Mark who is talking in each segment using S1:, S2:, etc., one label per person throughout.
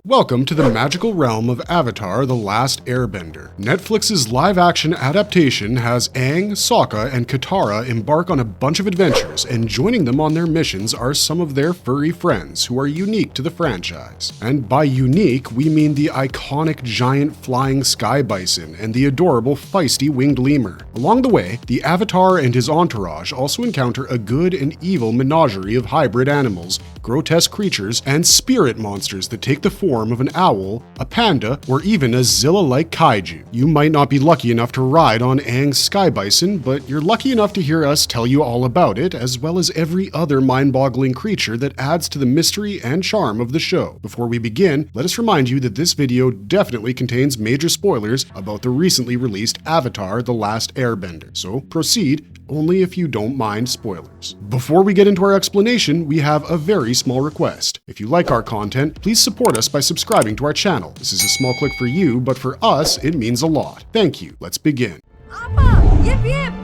S1: Welcome to the magical realm of Avatar: The Last Airbender. Netflix's live-action adaptation has Aang, Sokka, and Katara embark on a bunch of adventures, and joining them on their missions are some of their furry friends who are unique to the franchise. And by unique, we mean the iconic giant flying Sky Bison and the adorable feisty winged lemur. Along the way, the Avatar and his entourage also encounter a good and evil menagerie of hybrid animals, grotesque creatures, and spirit monsters that take the form of an owl, a panda, or even a Zilla-like kaiju. You might not be lucky enough to ride on Aang's Sky Bison, but you're lucky enough to hear us tell you all about it, as well as every other mind-boggling creature that adds to the mystery and charm of the show. Before we begin, let us remind you that this video definitely contains major spoilers about the recently released Avatar: The Last Airbender, so proceed only if you don't mind spoilers. Before we get into our explanation, we have a very small request. If you like our content, please support us by subscribing to our channel. This is a small click for you, but for us, it means a lot. Thank you. Let's begin.
S2: Appa! Yip yip!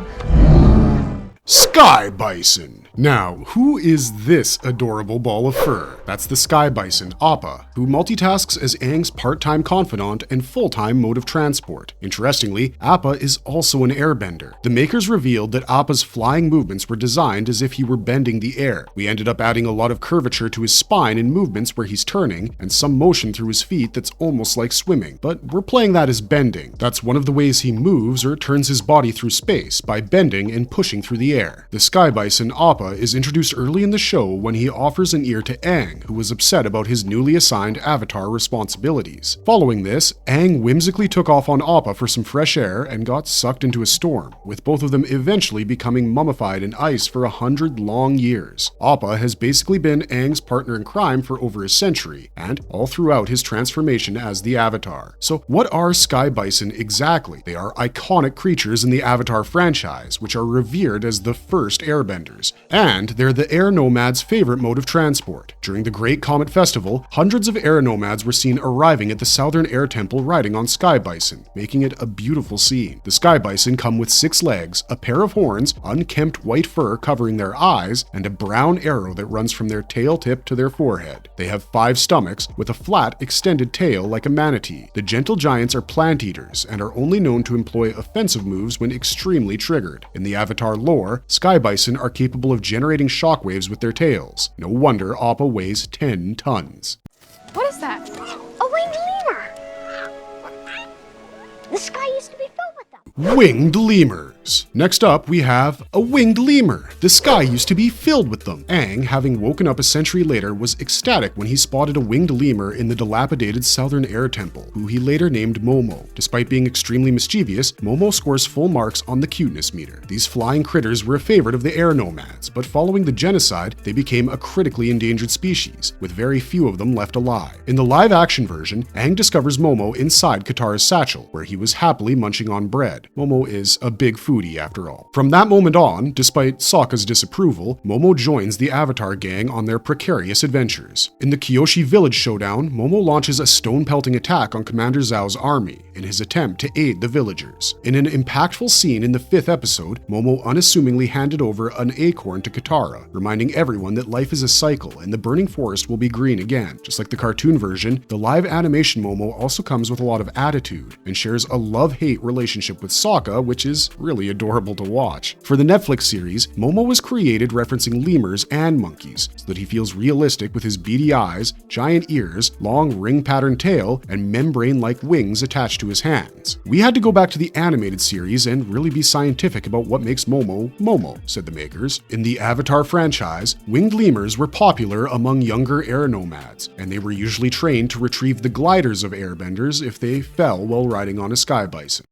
S1: Sky Bison. Now, who is this adorable ball of fur? That's the Sky Bison, Appa, who multitasks as Aang's part-time confidant and full-time mode of transport. Interestingly, Appa is also an airbender. The makers revealed that Appa's flying movements were designed as if he were bending the air. We ended up adding a lot of curvature to his spine in movements where he's turning, and some motion through his feet that's almost like swimming. But we're playing that as bending. That's one of the ways he moves or turns his body through space, by bending and pushing through the air. The Sky Bison, Appa, is introduced early in the show when he offers an ear to Aang, who was upset about his newly assigned Avatar responsibilities. Following this, Aang whimsically took off on Appa for some fresh air and got sucked into a storm, with both of them eventually becoming mummified in ice for 100 long years. Appa has basically been Aang's partner in crime for over a century, and all throughout his transformation as the Avatar. So what are Sky Bison exactly? They are iconic creatures in the Avatar franchise, which are revered as the first airbenders, and they're the air nomads' favorite mode of transport. During the Great Comet Festival, hundreds of air nomads were seen arriving at the Southern Air Temple riding on Sky Bison, making it a beautiful scene. The Sky Bison come with 6 legs, a pair of horns, unkempt white fur covering their eyes, and a brown arrow that runs from their tail tip to their forehead. They have 5 stomachs, with a flat, extended tail like a manatee. The gentle giants are plant eaters, and are only known to employ offensive moves when extremely triggered. In the Avatar lore, Sky Bison are capable of generating shockwaves with their tails. No wonder Appa weighs 10 tons.
S2: What is that?
S3: A winged lemur! The sky used to be filled with them.
S1: Winged lemurs. Next up, we have a winged lemur. The sky used to be filled with them. Aang, having woken up a century later, was ecstatic when he spotted a winged lemur in the dilapidated Southern Air Temple, who he later named Momo. Despite being extremely mischievous, Momo scores full marks on the cuteness meter. These flying critters were a favorite of the air nomads, but following the genocide, they became a critically endangered species, with very few of them left alive. In the live-action version, Aang discovers Momo inside Katara's satchel, where he was happily munching on bread. Momo is a big foodie after all. From that moment on, despite Sokka's disapproval, Momo joins the Avatar gang on their precarious adventures. In the Kyoshi village showdown, Momo launches a stone-pelting attack on Commander Zhao's army in his attempt to aid the villagers. In an impactful scene in the 5th episode, Momo unassumingly handed over an acorn to Katara, reminding everyone that life is a cycle and the burning forest will be green again. Just like the cartoon version, the live animation Momo also comes with a lot of attitude and shares a love-hate relationship with Sokka, which is really adorable to watch. For the Netflix series, Momo was created referencing lemurs and monkeys, so that he feels realistic with his beady eyes, giant ears, long ring-patterned tail, and membrane-like wings attached to his hands. We had to go back to the animated series and really be scientific about what makes Momo, Momo, said the makers. In the Avatar franchise, winged lemurs were popular among younger air nomads, and they were usually trained to retrieve the gliders of airbenders if they fell while riding on a Sky Bison.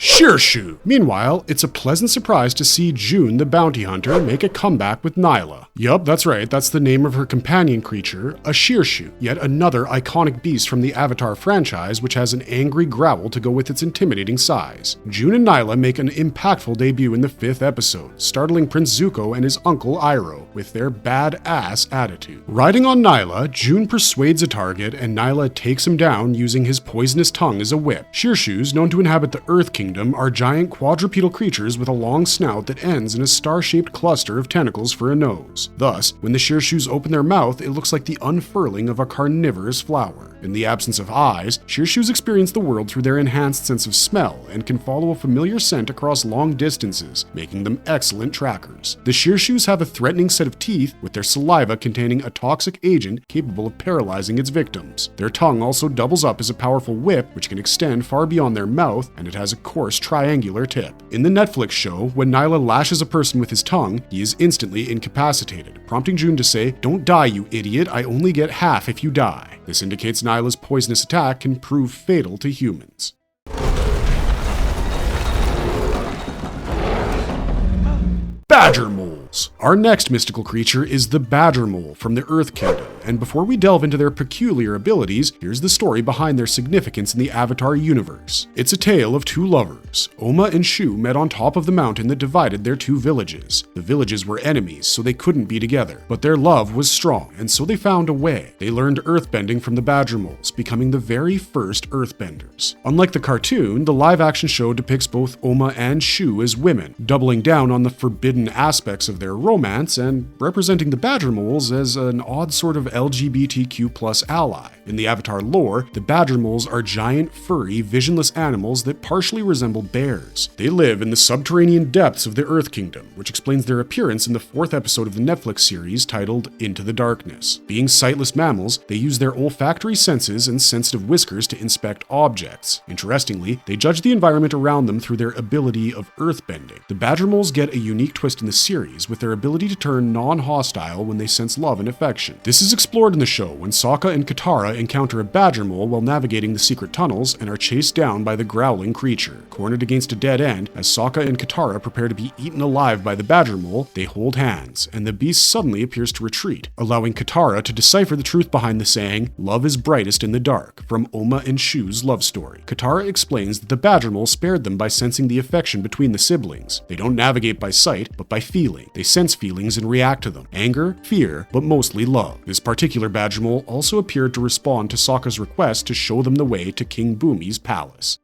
S1: Shear Sho. Meanwhile, it's a pleasant surprise to see June the bounty hunter make a comeback with Nyla. Yup, that's right, that's the name of her companion creature, a Shear Sho, yet another iconic beast from the Avatar franchise which has an angry growl to go with its intimidating size. June and Nyla make an impactful debut in the 5th episode, startling Prince Zuko and his uncle Iroh with their badass attitude. Riding on Nyla, June persuades a target and Nyla takes him down using his poisonous tongue as a whip. Shear Sho's, known to inhabit the Earth Kingdom, Kingdom are giant quadrupedal creatures with a long snout that ends in a star-shaped cluster of tentacles for a nose. Thus, when the Shear Shos open their mouth, it looks like the unfurling of a carnivorous flower. In the absence of eyes, Shear Shos experience the world through their enhanced sense of smell and can follow a familiar scent across long distances, making them excellent trackers. The Shear Shos have a threatening set of teeth, with their saliva containing a toxic agent capable of paralyzing its victims. Their tongue also doubles up as a powerful whip, which can extend far beyond their mouth, and it has a coarse triangular tip. In the Netflix show, when Nyla lashes a person with his tongue, he is instantly incapacitated, prompting June to say, "Don't die, you idiot, I only get half if you die." This indicates Nyla's poisonous attack can prove fatal to humans. Badger moles. Our next mystical creature is the badger mole from the Earth Kingdom, and before we delve into their peculiar abilities, here's the story behind their significance in the Avatar universe. It's a tale of two lovers. Oma and Shu met on top of the mountain that divided their two villages. The villages were enemies, so they couldn't be together, but their love was strong, and so they found a way. They learned earthbending from the badger moles, becoming the very first earthbenders. Unlike the cartoon, the live-action show depicts both Oma and Shu as women, doubling down on the forbidden aspects of their romance and representing the badger moles as an odd sort of LGBTQ+ ally. In the Avatar lore, the badger moles are giant, furry, visionless animals that partially resemble bears. They live in the subterranean depths of the Earth Kingdom, which explains their appearance in the 4th episode of the Netflix series titled Into the Darkness. Being sightless mammals, they use their olfactory senses and sensitive whiskers to inspect objects. Interestingly, they judge the environment around them through their ability of earthbending. The badger moles get a unique twist in the series with their ability to turn non-hostile when they sense love and affection. This is explored in the show when Sokka and Katara encounter a badger mole while navigating the secret tunnels and are chased down by the growling creature. Cornered against a dead end, as Sokka and Katara prepare to be eaten alive by the badger mole, they hold hands, and the beast suddenly appears to retreat, allowing Katara to decipher the truth behind the saying, "Love is brightest in the dark," from Oma and Shu's love story. Katara explains that the badger mole spared them by sensing the affection between the siblings. They don't navigate by sight, but by feeling. They sense feelings and react to them. Anger, fear, but mostly love. This particular badger mole also appeared to respond to Sokka's request to show them the way to King Bumi's palace.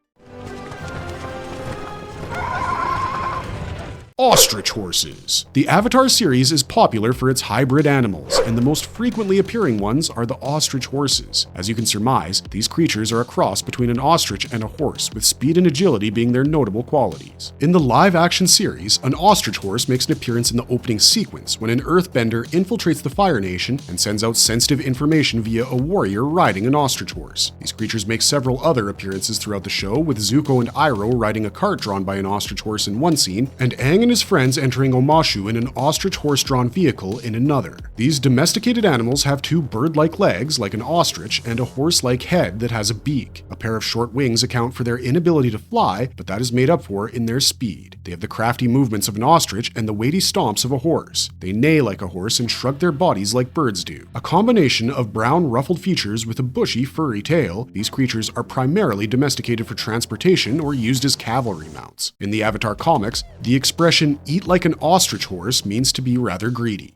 S1: Ostrich Horses. The Avatar series is popular for its hybrid animals, and the most frequently appearing ones are the Ostrich Horses. As you can surmise, these creatures are a cross between an ostrich and a horse, with speed and agility being their notable qualities. In the live-action series, an ostrich horse makes an appearance in the opening sequence when an earthbender infiltrates the Fire Nation and sends out sensitive information via a warrior riding an ostrich horse. These creatures make several other appearances throughout the show, with Zuko and Iroh riding a cart drawn by an ostrich horse in one scene, and Aang and his friends entering Omashu in an ostrich horse-drawn vehicle in another. These domesticated animals have two bird-like legs, like an ostrich, and a horse-like head that has a beak. A pair of short wings account for their inability to fly, but that is made up for in their speed. They have the crafty movements of an ostrich and the weighty stomps of a horse. They neigh like a horse and shrug their bodies like birds do. A combination of brown ruffled features with a bushy, furry tail, these creatures are primarily domesticated for transportation or used as cavalry mounts. In the Avatar comics, the expression "eat like an ostrich horse" means to be rather greedy.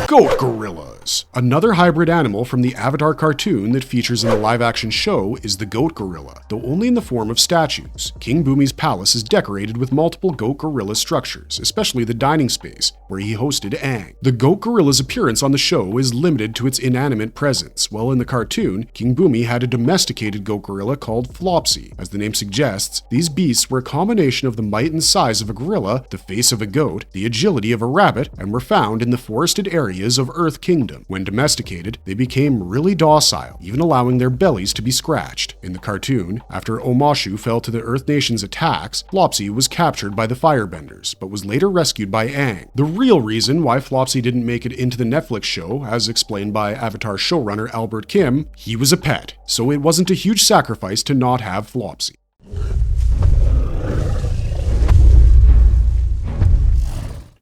S1: Goat gorillas. Another hybrid animal from the Avatar cartoon that features in the live-action show is the goat gorilla, though only in the form of statues. King Bumi's palace is decorated with multiple goat gorilla structures, especially the dining space, where he hosted Aang. The goat gorilla's appearance on the show is limited to its inanimate presence, while in the cartoon, King Bumi had a domesticated goat gorilla called Flopsy. As the name suggests, these beasts were a combination of the might and size of a gorilla, the face of a goat, the agility of a rabbit, and were found in the forested areas of Earth Kingdom. When domesticated, they became really docile, even allowing their bellies to be scratched. In the cartoon, after Omashu fell to the Earth Nation's attacks, Flopsy was captured by the Firebenders, but was later rescued by Aang. The real reason why Flopsy didn't make it into the Netflix show, as explained by Avatar showrunner Albert Kim, he was a pet, so it wasn't a huge sacrifice to not have Flopsy.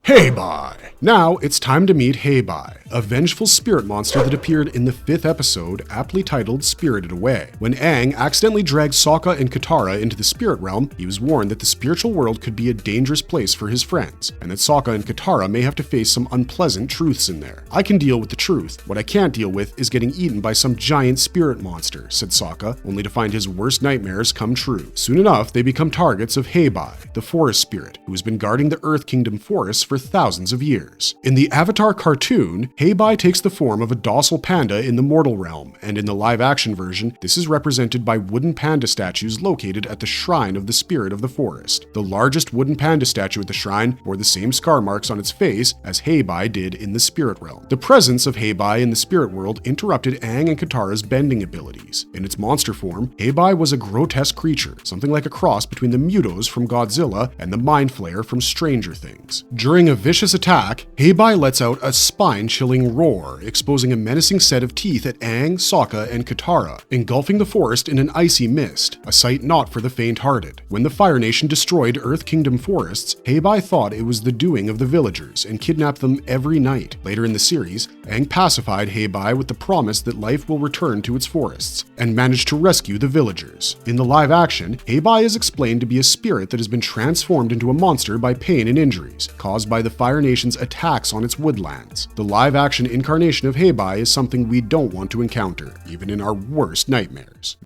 S1: Hey Bye. Now it's time to meet Hey Bye, a vengeful spirit monster that appeared in the 5th episode, aptly titled Spirited Away. When Aang accidentally dragged Sokka and Katara into the spirit realm, he was warned that the spiritual world could be a dangerous place for his friends, and that Sokka and Katara may have to face some unpleasant truths in there. "I can deal with the truth. What I can't deal with is getting eaten by some giant spirit monster," said Sokka, only to find his worst nightmares come true. Soon enough, they become targets of Heibai, the forest spirit, who has been guarding the Earth Kingdom forests for thousands of years. In the Avatar cartoon, Heibai takes the form of a docile panda in the mortal realm, and in the live-action version, this is represented by wooden panda statues located at the shrine of the spirit of the forest. The largest wooden panda statue at the shrine bore the same scar marks on its face as Heibai did in the spirit realm. The presence of Heibai in the spirit world interrupted Aang and Katara's bending abilities. In its monster form, Heibai was a grotesque creature, something like a cross between the Mutos from Godzilla and the Mind Flayer from Stranger Things. During a vicious attack, Heibai lets out a spine-chilling roar, exposing a menacing set of teeth at Aang, Sokka, and Katara, engulfing the forest in an icy mist, a sight not for the faint-hearted. When the Fire Nation destroyed Earth Kingdom forests, Heibai thought it was the doing of the villagers and kidnapped them every night. Later in the series, Aang pacified Heibai with the promise that life will return to its forests, and managed to rescue the villagers. In the live action, Heibai is explained to be a spirit that has been transformed into a monster by pain and injuries, caused by the Fire Nation's attacks on its woodlands. The live-action incarnation of Heibai is something we don't want to encounter, even in our worst nightmares.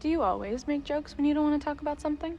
S2: Do you always make jokes when you don't want to talk about something?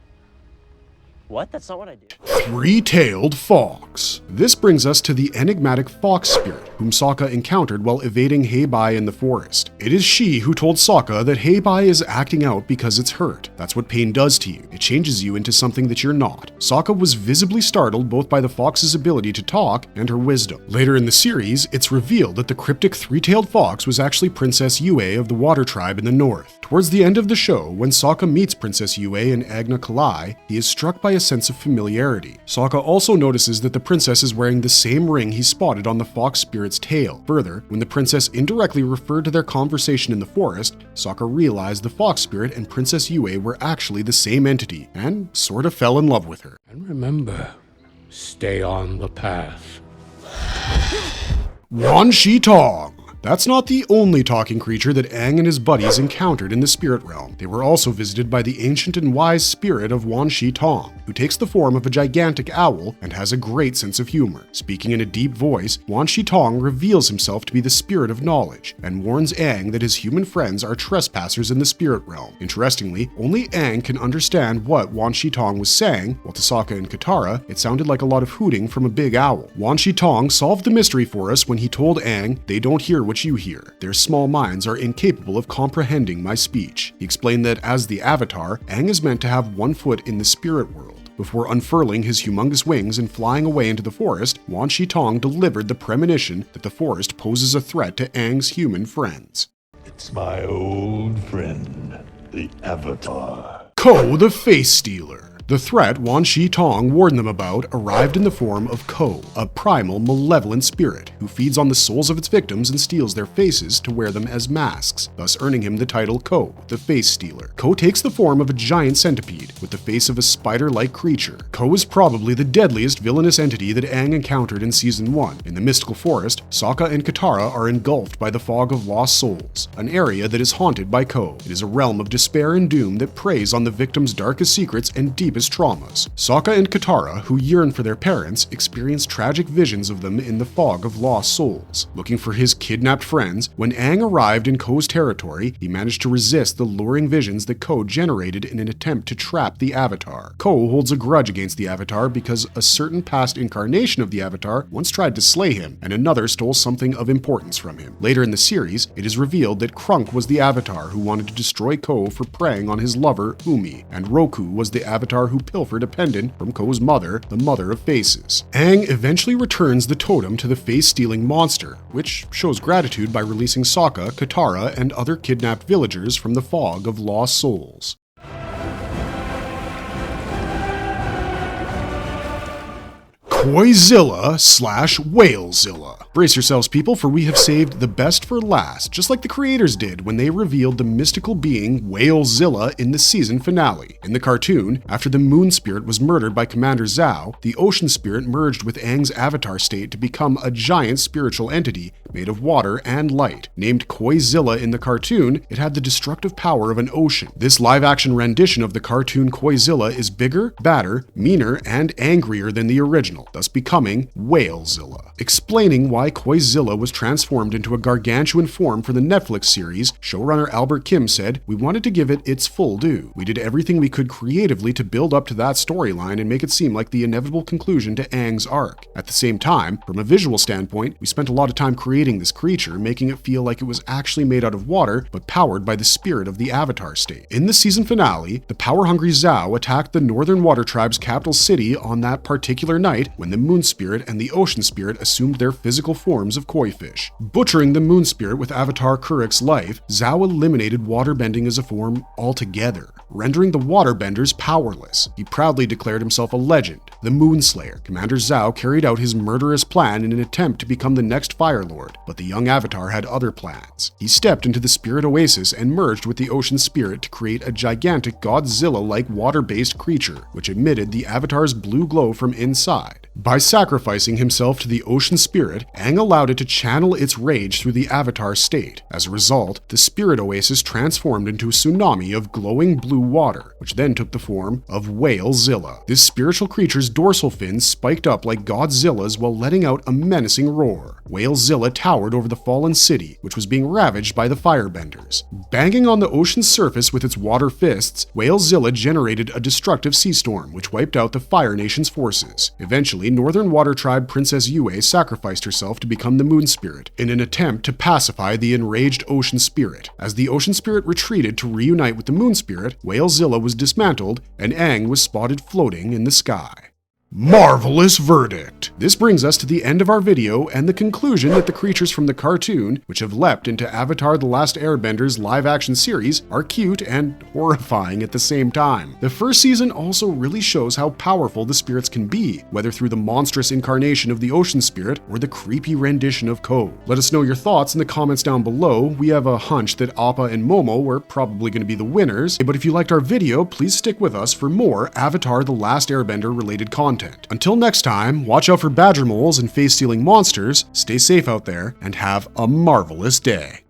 S4: What? That's not what I do.
S1: Three-tailed fox. This brings us to the enigmatic fox spirit, whom Sokka encountered while evading Heibai in the forest. It is she who told Sokka that Heibai is acting out because it's hurt. That's what pain does to you. It changes you into something that you're not. Sokka was visibly startled both by the fox's ability to talk and her wisdom. Later in the series, it's revealed that the cryptic three-tailed fox was actually Princess Yue of the Water Tribe in the north. Towards the end of the show, when Sokka meets Princess Yue in Agna Kalai, he is struck by a sense of familiarity. Sokka also notices that the princess is wearing the same ring he spotted on the fox spirit's tail. Further, when the princess indirectly referred to their conversation in the forest, Sokka realized the fox spirit and Princess Yue were actually the same entity, and sort of fell in love with her.
S5: And remember, stay on the path.
S1: Wan Shi Tong. That's not the only talking creature that Aang and his buddies encountered in the spirit realm. They were also visited by the ancient and wise spirit of Wan Shi Tong, who takes the form of a gigantic owl and has a great sense of humor. Speaking in a deep voice, Wan Shi Tong reveals himself to be the spirit of knowledge and warns Aang that his human friends are trespassers in the spirit realm. Interestingly, only Aang can understand what Wan Shi Tong was saying, while to Sokka and Katara, it sounded like a lot of hooting from a big owl. Wan Shi Tong solved the mystery for us when he told Aang, "They don't hear what you hear. Their small minds are incapable of comprehending my speech." He explained that as the Avatar, Aang is meant to have one foot in the spirit world. Before unfurling his humongous wings and flying away into the forest, Wan Shi Tong delivered the premonition that the forest poses a threat to Aang's human friends.
S6: It's my old friend, the Avatar.
S1: Ko the Face Stealer. The threat Wan Shi Tong warned them about arrived in the form of Ko, a primal, malevolent spirit who feeds on the souls of its victims and steals their faces to wear them as masks, thus earning him the title Ko, the Face Stealer. Ko takes the form of a giant centipede with the face of a spider-like creature. Ko is probably the deadliest villainous entity that Aang encountered in Season 1. In the mystical forest, Sokka and Katara are engulfed by the fog of lost souls, an area that is haunted by Ko. It is a realm of despair and doom that preys on the victim's darkest secrets and deepest traumas. Sokka and Katara, who yearn for their parents, experience tragic visions of them in the fog of lost souls. Looking for his kidnapped friends, when Aang arrived in Ko's territory, he managed to resist the luring visions that Ko generated in an attempt to trap the Avatar. Ko holds a grudge against the Avatar because a certain past incarnation of the Avatar once tried to slay him, and another stole something of importance from him. Later in the series, it is revealed that Krunk was the Avatar who wanted to destroy Ko for preying on his lover, Umi, and Roku was the Avatar who pilfered a pendant from Ko's mother, the Mother of Faces. Aang eventually returns the totem to the face-stealing monster, which shows gratitude by releasing Sokka, Katara, and other kidnapped villagers from the fog of lost souls. Whalezilla / Whalezilla. Brace yourselves, people, for we have saved the best for last, just like the creators did when they revealed the mystical being Whalezilla in the season finale. In the cartoon, after the moon spirit was murdered by Commander Zhao, the ocean spirit merged with Aang's avatar state to become a giant spiritual entity made of water and light. Named Whalezilla in the cartoon, it had the destructive power of an ocean. This live-action rendition of the cartoon Whalezilla is bigger, badder, meaner, and angrier than the original, thus becoming Whalezilla. Explaining why Whalezilla was transformed into a gargantuan form for the Netflix series, showrunner Albert Kim said, "We wanted to give it its full due. We did everything we could creatively to build up to that storyline and make it seem like the inevitable conclusion to Aang's arc. At the same time, from a visual standpoint, we spent a lot of time creating this creature, making it feel like it was actually made out of water, but powered by the spirit of the Avatar state." In the season finale, the power-hungry Zhao attacked the Northern Water Tribe's capital city on that particular night when the Moon Spirit and the Ocean Spirit assumed their physical forms of koi fish. Butchering the Moon Spirit with Avatar Kuruk's life, Zhao eliminated waterbending as a form altogether, rendering the waterbenders powerless. He proudly declared himself a legend, the Moonslayer. Commander Zhao carried out his murderous plan in an attempt to become the next Fire Lord, but the young Avatar had other plans. He stepped into the Spirit Oasis and merged with the Ocean Spirit to create a gigantic Godzilla-like water-based creature, which emitted the Avatar's blue glow from inside. By sacrificing himself to the Ocean Spirit, Aang allowed it to channel its rage through the Avatar state. As a result, the Spirit Oasis transformed into a tsunami of glowing blue water, which then took the form of Whalezilla. This spiritual creature's dorsal fins spiked up like Godzilla's while letting out a menacing roar. Whalezilla towered over the fallen city, which was being ravaged by the firebenders. Banging on the ocean's surface with its water fists, Whalezilla generated a destructive sea storm, which wiped out the Fire Nation's forces. Eventually, Northern Water Tribe Princess Yue sacrificed herself to become the Moon Spirit in an attempt to pacify the enraged Ocean Spirit. As the Ocean Spirit retreated to reunite with the Moon Spirit, Whalezilla was dismantled and Aang was spotted floating in the sky. Marvelous verdict! This brings us to the end of our video and the conclusion that the creatures from the cartoon, which have leapt into Avatar: The Last Airbender's live-action series, are cute and horrifying at the same time. The first season also really shows how powerful the spirits can be, whether through the monstrous incarnation of the Ocean Spirit or the creepy rendition of Ko. Let us know your thoughts in the comments down below. We have a hunch that Appa and Momo were probably going to be the winners, but if you liked our video, please stick with us for more Avatar: The Last Airbender related content. Until next time, watch out for badger moles and face-stealing monsters, stay safe out there, and have a marvelous day.